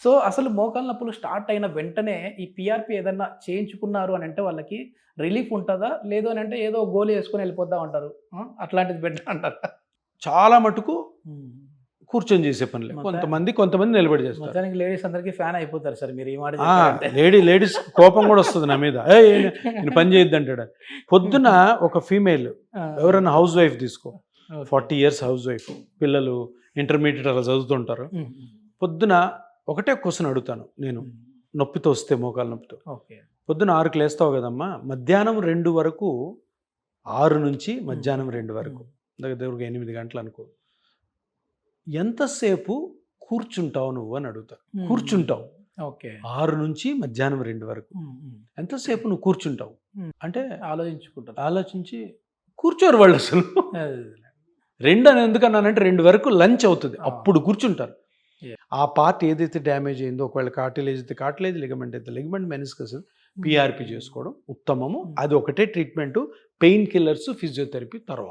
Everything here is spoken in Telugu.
సో, అసలు మోకాళ్ళ నొప్పులు స్టార్ట్ అయిన వెంటనే ఈ పీఆర్‌పీ ఏదన్నా చేయించుకున్నారు అనంటే వాళ్ళకి రిలీఫ్ ఉంటదా? లేదు అనంటే ఏదో గోలి యేసుకొని ఎళ్ళిపోద్దాం అంటారు. అట్లాంటిది బెటర్ అంటారా? చాలా మటుకు హ్మ్. కూర్చొని చేసే పనులే. కొంతమంది నిలబడి చేస్తారు. మొత్తానికి లేడీస్ అందరికి ఫ్యాన్ అయిపోతారు సార్ మీరు ఈ మాట చెప్పారంటే. లేడీస్ కోపం కూడా వస్తుంది నా మీద. నేను పని చేయొద్దు అంటాడు. పొద్దున ఒక ఫీమేల్ ఎవరైనా హౌస్ వైఫ్ తీసుకో, 40 years హౌస్ వైఫ్, పిల్లలు ఇంటర్మీడియట్ అలా చదువుతుంటారు. పొద్దున ఒకటే క్వశ్చన్ అడుగుతాను నేను, నొప్పితో వస్తే మోకాలు నొప్పితో. ఓకే. పొద్దున 6కి లేస్తావు కదమ్మా, మధ్యాహ్నం 2 వరకు, 6 నుంచి మధ్యాహ్నం 2 వరకు, దగ్గరగా 8 గంటలు అనుకో, ఎంతసేపు కూర్చుంటావు నువ్వు అని అడుగుతా. కూర్చుంటావు. ఓకే. 6 నుంచి మధ్యాహ్నం 2 వరకు ఎంతసేపు నువ్వు కూర్చుంటావు అంటే ఆలోచించి కూర్చోరు వాళ్ళు అసలు. 2 అని ఎందుకన్నానంటే 2 వరకు లంచ్ అవుతుంది, అప్పుడు కూర్చుంటారు. ఆ పార్ట్ ఏదైతే డ్యామేజ్ అయిందో, ఒకవేళ కార్టిలేజ్ అయితే కార్టిలేజ్, లిగమెంట్ అయితే లిగమెంట్, మెనిస్కస్ పీఆర్పీ చేసుకోవడం ఉత్తమము. అది ఒకటే ట్రీట్మెంటు, పెయిన్ కిల్లర్స్, ఫిజియోథెరపీ తర్వాత.